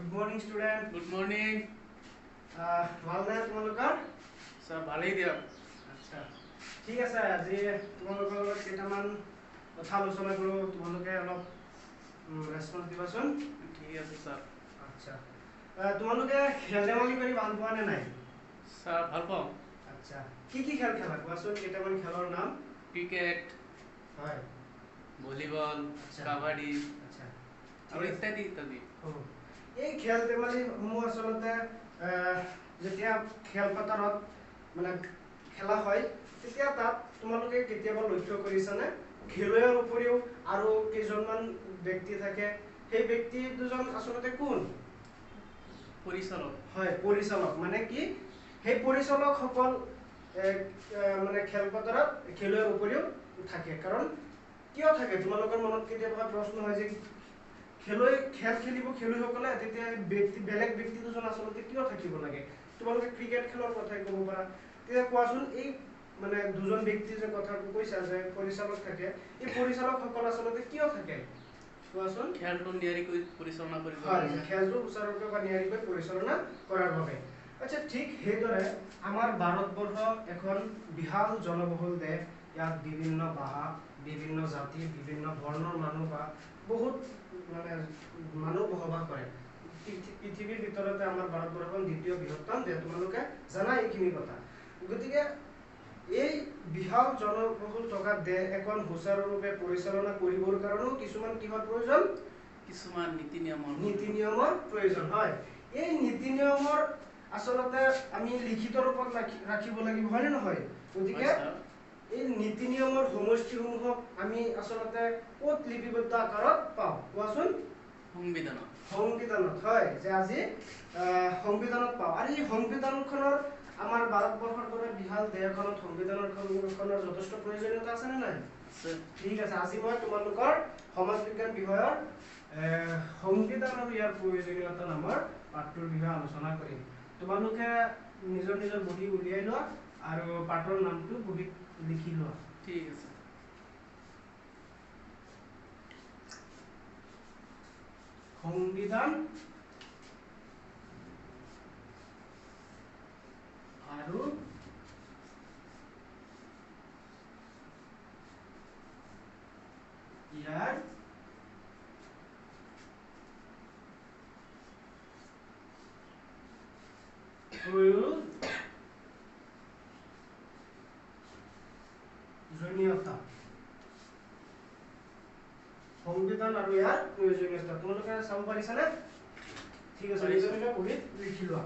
Good morning, student. Good morning. ভালনে তোমালোকৰ? Sir, ভালেই দিয়ক। আচ্ছা। ঠিক আছে, আজি তোমালোকৰ লগত কেইটামান কথা আলোচনা কৰোঁ, তোমালোকে অলপ ৰেছপন্স দিবাচোন। ঠিক আছে স্যাৰ। আচ্ছা। তোমালোকে খেল ধেমালি কৰি ভাল পোৱা নে নাই? স্যাৰ ভাল পাওঁ। আচ্ছা। কি খেল খেলা কোৱাচোন, কেইটামান খেলৰ নাম? ক্ৰিকেট, হয়, ভলীবল, কাবাডী, আচ্ছা, আৰু ইত্যাদি ইত্যাদি। এই খেল ধেমালিসমূহ আচলতে যেতিয়া খেলপথাৰত মানে খেলা হয়, তেতিয়া তাত তোমালোকে কেতিয়াবা লক্ষ্য কৰিছানে খেলুৱৈৰ উপৰিও আৰু কেইজনমান ব্যক্তি থাকে, সেই ব্যক্তি দুজন আচলতে কোন? পৰিচালক। হয়, পৰিচালক। মানে কি সেই পৰিচালকসকল মানে খেলপথাৰত খেলুৱৈৰ উপৰিও থাকে। কাৰণ কিয় থাকে? তোমালোকৰ মনত কেতিয়াবা প্ৰশ্ন হয় যে খেলুৱৈ খেল খেলিব খেলুৱৈসকলে, তেতিয়া বেলেগ ব্যক্তি দুজন আচলতে কিয় থাকিব লাগে? তোমালোকে ক্ৰিকেট খেলৰ কথাই ক'ব পাৰা। তেতিয়া কোৱাচোন, এই মানে দুজন ব্যক্তি যে কথাটো কৈছা যে পৰিচালক থাকে, এই পৰিচালকসকল আচলতে কিয় থাকে কোৱাচোন? খেলটো নিয়াৰিকৈ পৰিচালনা কৰিব। হয়, খেলটো সুচাৰুৰূপে বা নিয়াৰিকৈ পৰিচালনা কৰাৰ বাবে। আচ্ছা, ঠিক সেইদৰে আমাৰ ভাৰতবৰ্ষ এখন বিশাল জনবহুল দেশ। ইয়াত বিভিন্ন ভাষা, বিভিন্ন জাতি, বিভিন্ন ধৰ্মৰ মানুহ বা বহুত মানে মানুহ বসবাস কৰে। পৃথিৱীৰ ভিতৰতে আমাৰ ভাৰতবৰ্ষখন দ্বিতীয় বৃহত্তম দেশ, তোমালোকে জানা এইখিনি কথা। গতিকে এই বিশাল জনবহুল থকা দেশ এখন সুচাৰুৰূপে পৰিচালনা কৰিবৰ কাৰণেও কিছুমান কিহৰ প্ৰয়োজন? কিছুমান নীতি নিয়মৰ প্ৰয়োজন। হয়, এই নীতি নিয়মৰ আচলতে আমি লিখিত ৰূপত ৰাখিব লাগিব, হয় নে নহয়? গতিকে এই নীতি নিয়মৰ সমষ্টিসমূহক আমি আচলতে ক'ত লিপিবদ্ধ আকাৰত পাওঁ কোৱাচোন? সংবিধানত। হয়, যে আজি সংবিধানত পাওঁ। আৰু এই সংবিধানখনৰ আমাৰ ভাৰতবৰ্ষৰ দৰে বিশাল দেশখনত সংবিধানখনৰ যথেষ্ট প্ৰয়োজনীয়তা আছে নে নাই? ঠিক আছে, আজি মই তোমালোকৰ সমাজ বিজ্ঞান বিষয়ৰ সংবিধান আৰু ইয়াৰ প্ৰয়োজনীয়তা নামৰ পাঠটোৰ বিষয়ে আলোচনা কৰিম। তোমালোকে নিজৰ নিজৰ বহী উলিয়াই লোৱা আৰু পাঠৰ নামটো বহীত লিখি লোৱা। ঠিক আছে। সংবিধান আৰু ইয়াৰ প্ৰয়োজনীয়তা। সংবিধান আৰু ইয়াৰ প্ৰয়োজনীয়তা তোমালোকে চাব পাৰিছানে? ঠিক আছে, নিজৰ নিজৰ বহীত লিখি লোৱা।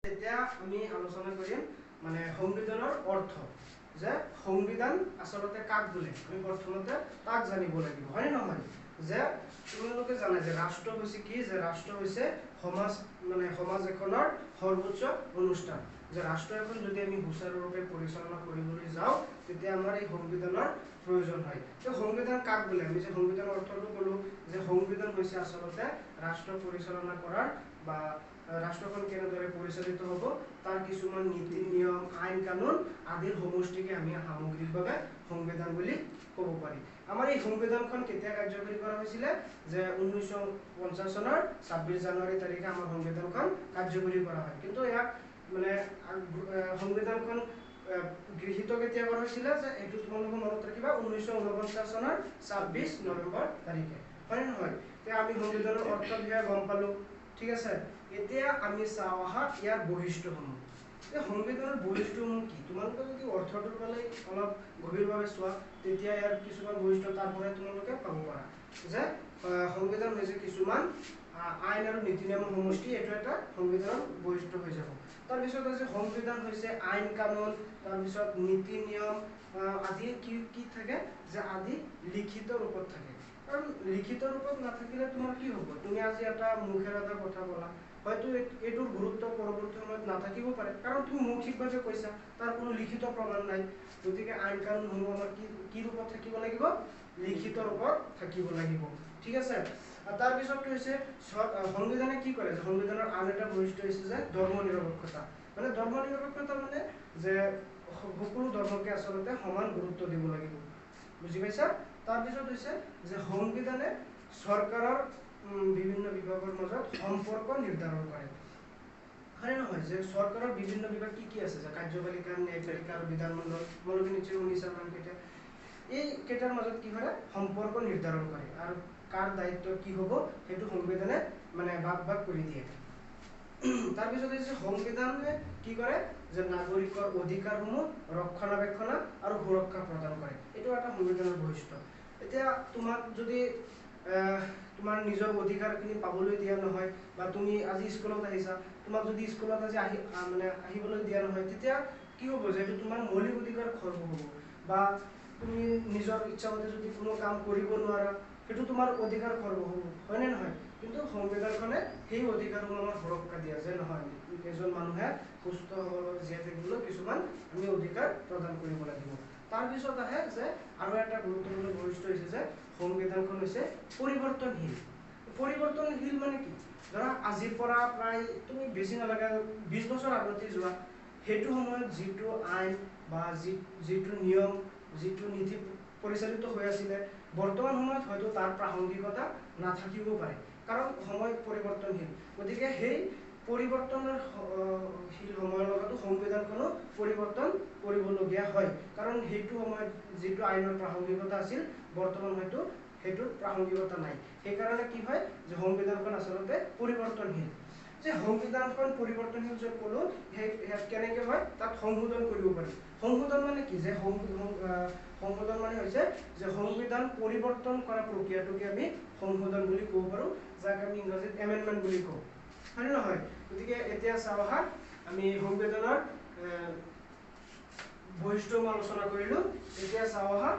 এতিয়া আমি আলোচনা কৰিম মানে সংবিধানৰ অৰ্থ। যে সংবিধান আচলতে কাক বোলে? আমি প্ৰথমতে তাক জানিব লাগিব, হয় নে নহয়? যে তোমালোকে জানা যে ৰাষ্ট্ৰ হৈছে কি? যে ৰাষ্ট্ৰ হৈছে সমাজ এখনৰ সৰ্বোচ্চ অনুষ্ঠান। যে ৰাষ্ট্ৰ এখন যদি আমি সুচাৰুৰূপে পৰিচালনা কৰিবলৈ যাওঁ, তেতিয়া আমাৰ এই সংবিধানৰ প্ৰয়োজন হয়। তো সংবিধান কাক বোলে? আমি যে সংবিধানৰ অৰ্থটো ক'লো যে সংবিধান হৈছে আচলতে ৰাষ্ট্ৰ পৰিচালনা কৰাৰ বা ৰাষ্ট্ৰখন কেনেদৰে পৰিচালিত হ'ব তাৰ কিছুমান নীতি নিয়ম, আইন কানুন আদিৰ সমষ্টিকে আমি সামগ্ৰিকভাৱে সংবিধান বুলি ক'ব পাৰি। আমাৰ এই সংবিধানখন কেতিয়া কাৰ্যকৰী কৰা হৈছিলে? যে 1950 চনৰ 26 জানুৱাৰী তাৰিখে আমাৰ সংবিধানখন কাৰ্যকৰী কৰা হয়। কিন্তু ইয়াক মানে সংবিধানখন গৃহীত কেতিয়া কৰা হৈছিলে? যে এইটো তোমালোকে মনত ৰাখিবা, 1949 চনৰ 26 নৱেম্বৰ তাৰিখে, হয় নে নহয়? এতিয়া আমি সংবিধানৰ অৰ্থ বিষয়ে গম পালো। ঠিক আছে, এতিয়া আমি চাওঁ আহা ইয়াৰ বৈশিষ্ট্যসমূহ। এই সংবিধানৰ বৈশিষ্ট্যসমূহ কি? তোমালোকে যদি অৰ্থটোৰ ফালে অলপ গভীৰভাৱে চোৱা, তেতিয়া ইয়াৰ কিছুমান বৈশিষ্ট্য তাৰ পৰাই তোমালোকে পাব পাৰা। যে সংবিধান হৈছে কিছুমান আইন আৰু নীতি নিয়মৰ সমষ্টি, এইটো এটা সংবিধানৰ বৈশিষ্ট্য হৈ যাব। তাৰপিছত হৈছে সংবিধান হৈছে আইন কানুন, তাৰপিছত নীতি নিয়ম আদি কি থাকে? যে আদি লিখিত ৰূপত থাকে। কাৰণ লিখিত ৰূপত নাথাকিলে তোমাৰ কি হ'ব? তুমি আজি এটা মুখেৰে এটা কথা ক'লা, হয়তো এইটোৰ গুৰুত্ব পৰৱৰ্তী সময়ত নাথাকিব পাৰে, কাৰণ তুমি মৌখিকভাৱে কৈছা, তাৰ কোনো লিখিত প্ৰমাণ নাই। গতিকে আইন কানুনসমূহ আমাৰ কি ৰূপত থাকিব লাগিব? লিখিত ৰূপত থাকিব লাগিব। ঠিক আছে, তাৰপিছত হৈছে সংবিধানে কি কৰে? সংবিধানৰ আন এটা বৈশিষ্ট্য হৈছে যে ধৰ্ম নিৰপেক্ষতা। মানে ধৰ্ম নিৰপেক্ষতা মানে যে সকলো ধৰ্মকে আচলতে সমান গুৰুত্ব দিব লাগিব। বুজি পাইছা? তাৰপিছত হৈছে যে সংবিধানে চৰকাৰৰ বিভিন্ন বিভাগৰ মাজত সম্পৰ্ক নিৰ্ধাৰণ কৰে হয় নহয় যে চৰকাৰৰ বিভিন্ন বিভাগ কি আছে যে কাৰ্যপালিকা ন্যায়পালিকা আৰু বিধানমণ্ডল মনোনীত নিশ্চয় উনিশৰ মান কেইটা এই কেইটাৰ মাজত কি কৰে সম্পৰ্ক নিৰ্ধাৰণ কৰে আৰু কাৰ দায়িত্ব কি হ'ব সেইটো সংবিধানে মানে ভাগ কৰি দিয়ে তাৰ পিছত হৈছে সংবিধানে কি কৰে যে নাগৰিকৰ অধিকাৰসমূহ ৰক্ষণাবেক্ষণ আৰু সুৰক্ষা প্ৰদান কৰে এইটো এটা সংবিধানৰ বৈশিষ্ট্য এতিয়া তোমাক যদি তোমাৰ নিজৰ অধিকাৰখিনি পাবলৈ দিয়া নহয় বা তুমি আজি স্কুলত আহিছা তোমাক যদি স্কুলত আজি আহিবলৈ দিয়া নহয় তেতিয়া কি হ'ব যে এইটো তোমাৰ মৌলিক অধিকাৰ খৰ্ব হ'ব বা তুমি নিজৰ ইচ্ছামতে যদি কোনো কাম কৰিব নোৱাৰা সেইটো তোমাৰ অধিকাৰ খৰ্ব হ'ব হয় নে নহয় কিন্তু সংবিধানখনে সেই অধিকাৰসমূহ আমাৰ সুৰক্ষা দিয়া যে নহয় এজন মানুহে সুস্থ সবল জীয়াই থাকিবলৈ কিছুমান আমি অধিকাৰ প্ৰদান কৰিব লাগিব তাৰপিছত আহে যে আৰু এটা গুৰুত্বপূৰ্ণ বৈশিষ্ট্য হৈছে যে সংবিধানখন হৈছে পৰিৱৰ্তনশীল মানে কি ধৰা আজিৰ পৰা প্ৰায় তুমি বেছি নালাগে 20 বছৰ আগতে যোৱা সেইটো সময়ত যিটো আইন বা যিটো নিয়ম যিটো নীতি পৰিচালিত হৈ আছিল বৰ্তমান সময়ত হয়তো তাৰ প্ৰাসংগিকতা নাথাকিব পাৰে কাৰণ সময় পৰিৱৰ্তনশীল গতিকে সেই পৰিৱৰ্তনৰ সময়ৰ লগতো সংবিধানখনো পৰিৱৰ্তন কৰিবলগীয়া হয় কাৰণ সেইটো সময়ত যিটো আইনৰ প্ৰাসংগিকতা আছিল বৰ্তমান হয়তো সেইটোৰ প্ৰাসংগিকতা নাই সেইকাৰণে কি হয় যে সংবিধানখন আচলতে পৰিৱৰ্তনশীল যে সংবিধানখন পৰিৱৰ্তনশীল যে ক'লো কেনেকৈ হয় তাক সংশোধন কৰিব পাৰি সংশোধন মানে কি যে সংশোধন মানে হৈছে যে সংবিধান পৰিৱৰ্তন কৰা প্ৰক্ৰিয়াটোকে আমি সংশোধন বুলি ক'ব পাৰোঁ যাক আমি ইংৰাজীত এমেণ্ডমেণ্ট বুলি কওঁ হয় নহয় গতিকে এতিয়া চাওঁ আহা আমি সংবিধানৰ বৈশিষ্ট্যসমূহ আলোচনা কৰিলোঁ এতিয়া চাওঁ আহা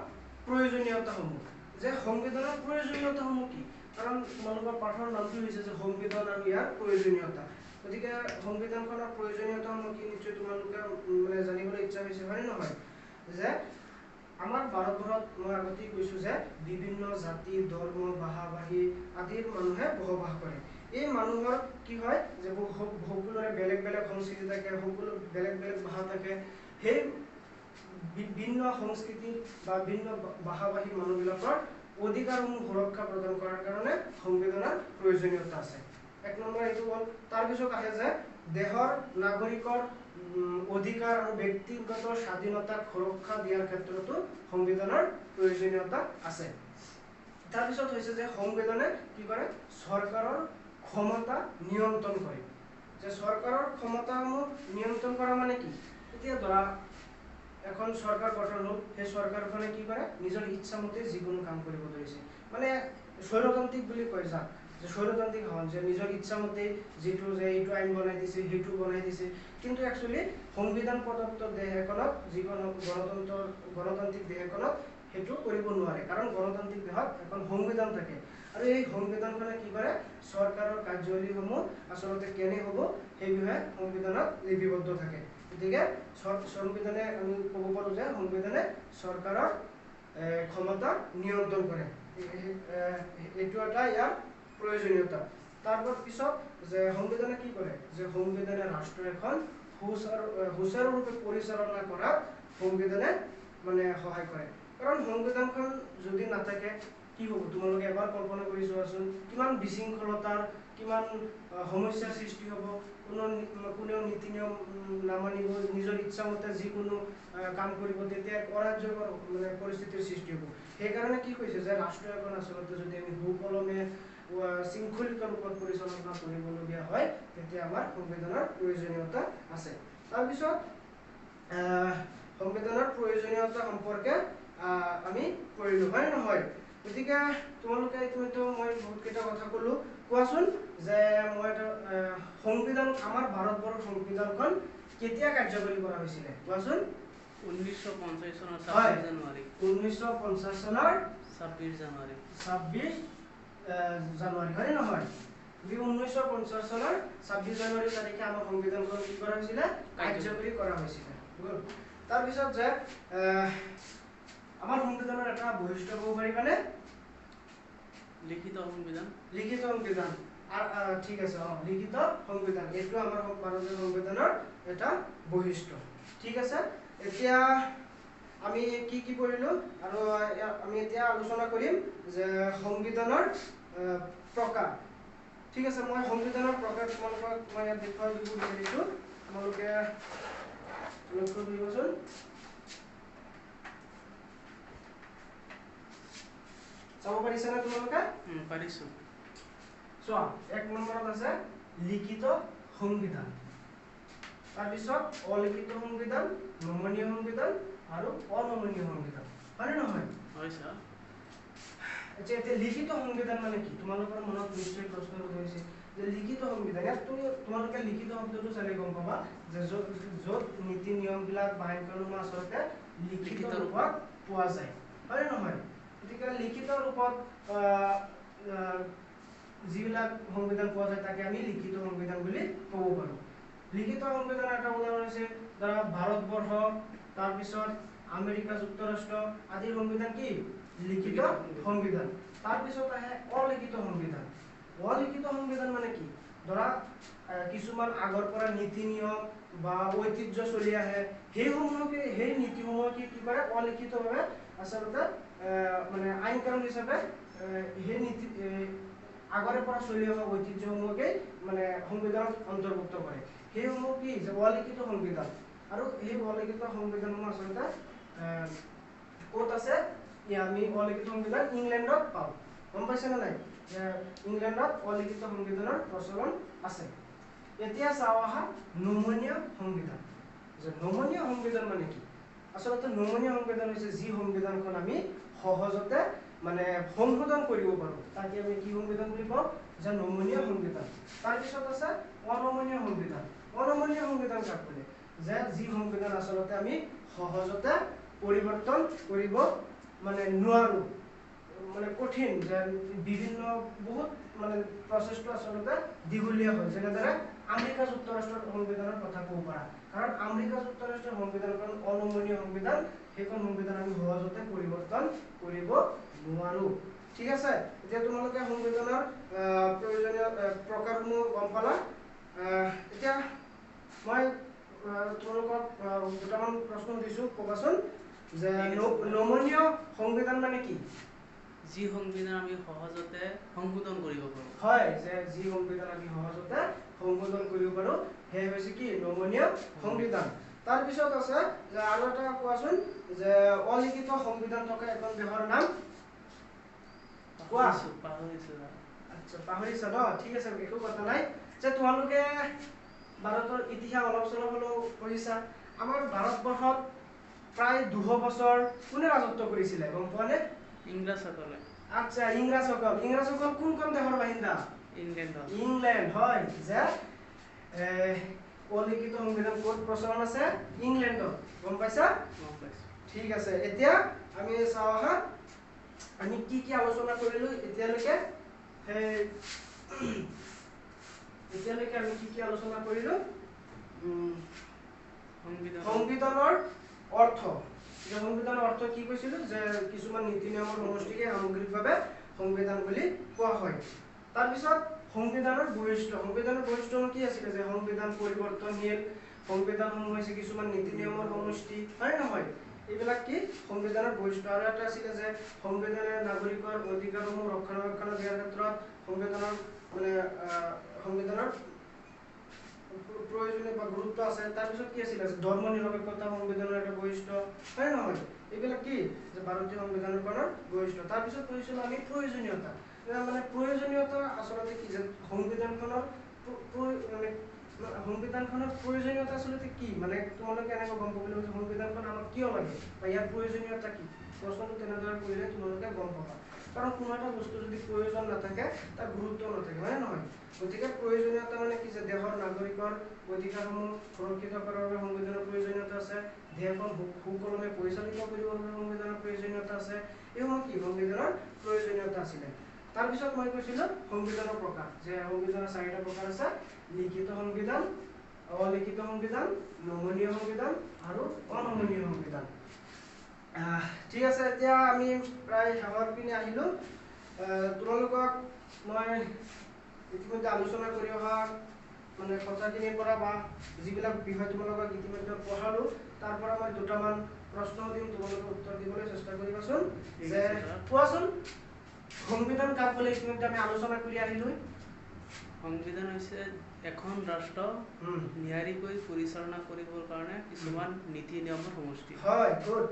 প্ৰয়োজনীয়তাসমূহ যে সংবিধানৰ প্ৰয়োজনীয়তাসমূহ কি কাৰণ তোমালোকৰ পাঠৰ নামটো হৈছে যে সংবিধান আৰু ইয়াৰ প্ৰয়োজনীয়তা গতিকে সংবিধানখনৰ প্ৰয়োজনীয়তাসমূহ কি নিশ্চয় তোমালোকে মানে জানিবলৈ ইচ্ছা হৈছে হয় নহয় যে আমাৰ ভাৰতবৰ্ষত মই আগতে কৈছোঁ যে বিভিন্ন জাতি ধৰ্ম ভাষা ভাষী আদিৰ মানুহে বসবাস কৰে এই মানুহৰ কি হয় যে সকলোৰে বেলেগ বেলেগ সংস্কৃতি থাকে সকলো বেলেগ বেলেগ ভাষা থাকে সেই ভিন্ন সংস্কৃতি বা ভিন্ন ভাষাভাষী মানুহবিলাকৰ অধিকাৰসমূহ সুৰক্ষা প্ৰদান কৰাৰ কাৰণে সংবিধানৰ প্ৰয়োজনীয়তা আছে এক নম্বৰ এইটো হ'ল তাৰপিছত আহে যে দেশৰ নাগৰিকৰ অধিকাৰ আৰু ব্যক্তিগত স্বাধীনতাক সুৰক্ষা দিয়াৰ ক্ষেত্ৰতো সংবিধানৰ প্ৰয়োজনীয়তা আছে তাৰপিছত হৈছে যে সংবিধানে কি কৰে চৰকাৰৰ ক্ষমতা নিয়ন্ত্ৰণ কৰে যে চৰকাৰৰ ক্ষমতাসমূহ নিয়ন্ত্ৰণ কৰা মানে কি এতিয়া ধৰা এখন চৰকাৰ গঠন হ'ল সেই চৰকাৰখনে কি কৰে নিজৰ ইচ্ছামতে যিকোনো কাম কৰিব ধৰিছে মানে স্বৈৰতান্ত্ৰিক বুলি কয় যাক যে স্বৈৰতান্ত্ৰিক শাসন যে নিজৰ ইচ্ছামতে যিটো যে এইটো আইন বনাই দিছে সেইটো বনাই দিছে কিন্তু একচুৱেলি সংবিধান প্ৰদত্ত দেশ এখনত যিখন গণতান্ত্ৰিক দেশ এখনত সেইটো কৰিব নোৱাৰে কাৰণ গণতান্ত্ৰিক দেশত এখন সংবিধান থাকে আৰু এই সংবিধানখনে কি কৰে চৰকাৰৰ কাৰ্যাৱলীসমূহ আচলতে কেনে হ'ব সেই বিষয়ে সংবিধানত লিপিবদ্ধ থাকে গতিকে সংবিধানে আমি ক'ব পাৰোঁ যে সংবিধানে চৰকাৰৰ ক্ষমতা নিয়ন্ত্ৰণ কৰে এইটো এটা ইয়াৰ প্ৰয়োজনীয়তা তাৰপিছত যে সংবিধানে কি কৰে যে সংবিধানে ৰাষ্ট্ৰ এখন সুচাৰুৰূপে পৰিচালনা কৰাত সংবিধানে মানে সহায় কৰে কাৰণ সংবিধানখন যদি নাথাকে কি হ'ব তোমালোকে এবাৰ কল্পনা কৰি চোৱাচোন কিমান বিশৃংখলতাৰ কিমান সমস্যাৰ সৃষ্টি হ'ব কোনেও নীতি নিয়ম নামানিব নিজৰ ইচ্ছামতে যিকোনো কাম কৰিব তেতিয়া অৰাজ্যকৰ মানে পৰিস্থিতিৰ সৃষ্টি হ'ব সেইকাৰণে কি কৈছে যে ৰাষ্ট্ৰ এখন আচলতে যদি আমি সুকলমে শৃংখলিত ৰূপত পৰিচালনা কৰিবলগীয়া হয় তেতিয়া আমাৰ সংবিধানৰ প্ৰয়োজনীয়তা আছে তাৰপিছত সংবিধানৰ প্ৰয়োজনীয়তা সম্পৰ্কে আমি কৰিলোঁ হয় নহয় গতিকে তোমালোকে ইতিমধ্যে মই বহুতকেইটা কথা ক'লোঁ কোৱাচোন যে মই সংবিধান আমাৰ ভাৰতবৰ্ষৰ সংবিধানখন কেতিয়া কাৰ্যকৰী কৰা হৈছিলে কোৱাচোন 1950 চনৰ 26 জানুৱাৰী 1950 চনৰ 26 জানুৱাৰী 26 জানুৱাৰী হয় নহয় 1950 চনৰ 26 জানুৱাৰী তাৰিখে আমাৰ সংবিধানখন কি কৰা হৈছিলে কাৰ্যকৰী কৰা হৈছিলে তাৰপিছত যে আমাৰ সংবিধানৰ এটা বৈশিষ্ট্য ক'ব পাৰিবানে লিখিত সংবিধান ঠিক আছে লিখিত সংবিধান এইটো আমাৰ ভাৰতীয় সংবিধানৰ এটা বৈশিষ্ট্য ঠিক আছে এতিয়া আমি কি পঢ়িলোঁ আৰু আমি এতিয়া আলোচনা কৰিম যে সংবিধানৰ প্ৰকাৰ ঠিক আছে মই সংবিধানৰ প্ৰকাৰ তোমালোকক মই ইয়াত দেখুৱাই দিব বিচাৰিছো তোমালোকে লক্ষ্য কৰিবচোন চাব পাৰিছা না তোমালোকে পাৰিছো চোৱা এক নম্বৰত আছে লিখিত সংবিধান তাৰপিছত অলিখিত সংবিধান নমনীয় সংবিধান আৰু অনমনীয় সংবিধান হয় নে নহয় হয় স্যাৰ আচ্ছা এতিয়া লিখিত সংবিধান মানে কি তোমালোকৰ মনত নিশ্চয় প্ৰশ্ন উঠিছে যে লিখিত সংবিধান ইয়াত তোমালোকে লিখিত শব্দটো চালে গম পাবা যে য'ত নীতি নিয়মবিলাক বা আইন কানুন আচলতে লিখিত ৰূপত পোৱা যায় হয় নে নহয় গতিকে লিখিত ৰূপত যিবিলাক সংবিধান পোৱা যায় তাকে আমি লিখিত সংবিধান বুলি ক'ব পাৰো লিখিত সংবিধানৰ এটা উদাহৰণ হৈছে ধৰা ভাৰতবৰ্ষ তাৰপিছত আমেৰিকা যুক্তৰাষ্ট্ৰ আদিৰ সংবিধান কি লিখিত সংবিধান তাৰপিছত আহে অলিখিত সংবিধান অলিখিত সংবিধান মানে কি ধৰা কিছুমান আগৰ পৰা নীতি নিয়ম বা ঐতিহ্য চলি আহে সেই নীতিসমূহ কি কৰে অলিখিতভাৱে আচলতে মানে আইন কানুন হিচাপে সেই নীতি আগৰে পৰা চলি অহা ঐতিহ্যসমূহকে মানে সংবিধানত অন্তৰ্ভুক্ত কৰে সেইসমূহ কি যে অলিখিত সংবিধান আৰু এই অলিখিত সংবিধানসমূহ আচলতে ক'ত আছে আমি অলিখিত সংবিধান ইংলেণ্ডত পাওঁ গম পাইছে নে নাই ইংলেণ্ডত অলিখিত সংবিধানৰ প্ৰচলন আছে এতিয়া চাওঁ আহা নমনীয় সংবিধান যে নমনীয় সংবিধান মানে কি আচলতে নমনীয় সংবিধান হৈছে যি সংবিধানখন আমি সহজতে মানে সংশোধন কৰিব পাৰো তাকে আমি কি সংবিধান বুলি কওঁ যে নমনীয় সংবিধান তাৰপিছত আছে অনমনীয় সংবিধান অনমনীয় সংবিধান কাক বোলে যে যি সংবিধান আচলতে আমি সহজতে পৰিৱৰ্তন কৰিব মানে নোৱাৰো মানে কঠিন যে বিভিন্ন বহুত মানে প্ৰচেছটো আচলতে দীঘলীয়া হয় যেনেদৰে আমেৰিকা যুক্তৰাষ্ট্ৰৰ সংবিধানৰ কথা ক'ব পাৰা কাৰণ আমেৰিকা যুক্তৰাষ্ট্ৰৰ সংবিধানখন অনমনীয় সংবিধান সেইখন সংবিধান আমি সহজতে পৰিৱৰ্তন কৰিব নোৱাৰো ঠিক আছে এতিয়া তোমালোকে সংবিধানৰ প্ৰয়োজনীয় প্ৰকাৰসমূহ গম পালা এতিয়া মই তোমালোকক দুটামান প্ৰশ্ন দিছো ক'বাচোন যে নমনীয় সংবিধান মানে কি যি সংবিধান আমি সহজতে সংশোধন কৰিব পাৰো হয় যে যি সংবিধান আমি সহজতে সংশোধন কৰিব পাৰো হে হৈছে কি নমনীয় সংবিধান তাৰ পিছত আছে যে আৰু এটা কোৱাচোন যে অলিখিত সংবিধান থকা এখন দেশৰ নাম কোৱা আচ্ছা পাহৰিছা ন ঠিক আছে একো কথা নাই যে তোমালোকে ভাৰতৰ ইতিহাস অলপ চলপ হলেও পঢ়িছা আমাৰ ভাৰতবৰ্ষত প্ৰায় 200 বছৰ কোনে ৰাজত্ব কৰিছিলে গম পোৱা নে ইংৰাজসকলে আচ্ছা ইংৰাজসকল কোনখন দেশৰ বাসিন্দা ইংলেণ্ড হয় যে অলিখিত সংবিধান ক'ত প্ৰচলন আছে ইংলেণ্ডত গম পাইছা ঠিক আছে এতিয়া আমি চাওঁ আহা আমি কি আলোচনা কৰিলো এতিয়ালৈকে আমি কি আলোচনা কৰিলো সংবিধানৰ অৰ্থ সংবিধানৰ অৰ্থ কি কৈছিলো যে কিছুমান নীতি নিয়মৰ সমষ্টিকে সামগ্ৰিকভাৱে সংবিধান বুলি কোৱা হয় তাৰপিছত সংবিধানৰ বৈশিষ্ট্য কি আছিল যে সংবিধান পৰিৱৰ্তনশীল সংবিধানসমূহ হৈছে কিছুমান নীতি নিয়মৰ সমষ্টি হয় নহয় এইবিলাক কি সংবিধানৰ বৈশিষ্ট্য আৰু এটা আছিল যে সংবিধানে নাগৰিকৰ অধিকাৰসমূহ ৰক্ষণাবেক্ষণ দিয়াৰ ক্ষেত্ৰত সংবিধানৰ প্ৰয়োজনীয় বা গুৰুত্ব আছে তাৰপিছত কি আছিল ধৰ্ম নিৰপেক্ষতা সংবিধানৰ এটা বৈশিষ্ট্য হয় নহয় এইবিলাক কি যে ভাৰতীয় সংবিধানৰ বৈশিষ্ট্য তাৰপিছত কৈছিলো আমি প্ৰয়োজনীয়তা মানে প্ৰয়োজনীয়তা আচলতে কি যে সংবিধানখনৰ প্ৰয়োজনীয়তা আচলতে কি মানে তোমালোকে এনেকৈ গম পাব লাগিব যে সংবিধানখন আমাক কিয় লাগে বা ইয়াৰ প্ৰয়োজনীয়তা কি প্ৰশ্নটো তেনেদৰে কৰিলে তোমালোকে গম পাবা কাৰণ কোনো এটা বস্তু যদি প্ৰয়োজন নাথাকে তাৰ গুৰুত্ব নাথাকে হয় নহয় গতিকে প্ৰয়োজনীয়তা মানে কি যে দেশৰ নাগৰিকৰ অধিকাৰসমূহ সুৰক্ষিত কৰাৰ বাবে সংবিধানৰ প্ৰয়োজনীয়তা আছে দেশখন সুকলমে পৰিচালিত কৰিবৰ বাবে সংবিধানৰ প্ৰয়োজনীয়তা আছে এইসমূহ কি সংবিধানৰ প্ৰয়োজনীয়তা আছিলে তাৰপিছত মই কৈছিলো সংবিধানৰ প্ৰকাৰ যে সংবিধানৰ 4টা প্ৰকাৰ আছে লিখিত সংবিধান অলিখিত সংবিধান নমনীয় সংবিধান আৰু অনমনীয় সংবিধান ঠিক আছে এতিয়া আমি প্ৰায় শেষৰ পিনে আহিলো তোমালোকক মই ইতিমধ্যে আলোচনা কৰি অহা মানে কথাখিনিৰ পৰা বা যিবিলাক বিষয় তোমালোকক ইতিমধ্যে পঢ়ালো তাৰ পৰা মই দুটামান প্ৰশ্ন দিম তোমালোকে উত্তৰ দিবলৈ চেষ্টা কৰিবাচোন যে কোৱাচোন সংবিধান কাক বোলে ইতিমধ্যে আমি আলোচনা কৰি আহিলো। সংবিধান হৈছে এখন ৰাষ্ট্ৰ নিয়াৰিকৈ পৰিচালনা কৰিবৰ কাৰণে কিছুমান নীতি নিয়মৰ সমষ্টি। হয়, গুড।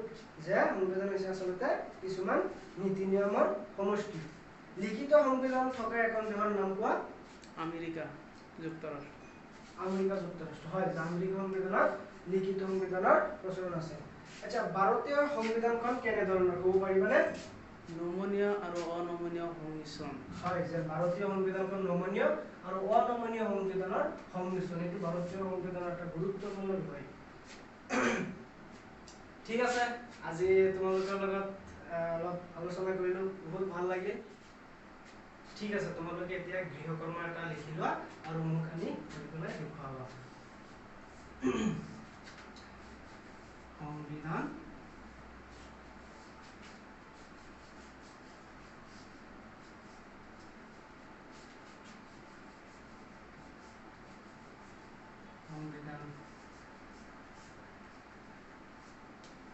যে সংবিধান হৈছে আচলতে কিছুমান নীতি নিয়মৰ সমষ্টি। লিখিত সংবিধান থকা এখন দেশৰ নাম কোৱা? আমেৰিকা যুক্তৰাষ্ট্ৰ। আমেৰিকা যুক্তৰাষ্ট্ৰ। হয়, আমেৰিকা সংবিধানত লিখিত সংবিধানৰ প্ৰচলন আছে। আচ্ছা, ভাৰতীয় সংবিধানখন কেনে ধৰণৰ ক'ব পাৰিবানে? নমনীয় আৰু অনমনীয় সংমিশ্ৰণ। হয়, যে ভাৰতীয় সংবিধানখন নমনীয় আৰু অনমনীয় সংবিধানৰ সংমিশ্ৰণ। এইটো ভাৰতীয় সংবিধানৰ এটা গুৰুত্বপূৰ্ণ বিষয়। ঠিক আছে, আজি তোমালোকৰ লগত অলপ আলোচনা কৰিলো, বহুত ভাল লাগিল। ঠিক আছে, তোমালোকে এতিয়া গৃহকৰ্ম এটা লিখি লোৱা আৰু মোক আনি কৰি পেলাই দেখুৱাবা। সংবিধান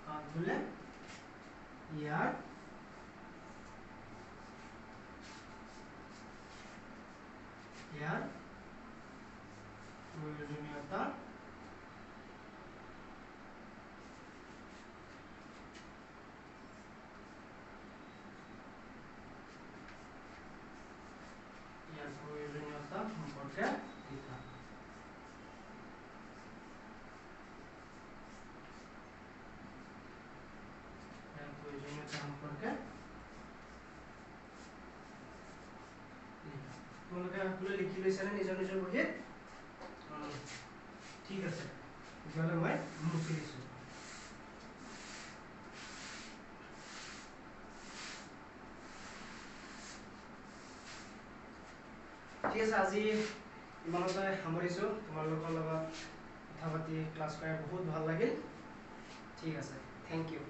কাক বোলে? ইয়াৰ প্ৰয়োজনীয়তা সম্পৰ্কে লিখা। প্ৰয়োজনীয়তা সম্পৰ্কে তোমালোকে সকলোৱে লিখি লৈছানে নিজৰ নিজৰ বহীত? ঠিক আছে, তেতিয়াহ'লে মই মুছি দিছোঁ। ঠিক আছে, আজি ইমানতে সামৰিছোঁ। তোমালোকৰ লগত কথা পাতি ক্লাছ কৰি বহুত ভাল লাগিল। ঠিক আছে, থেংক ইউ।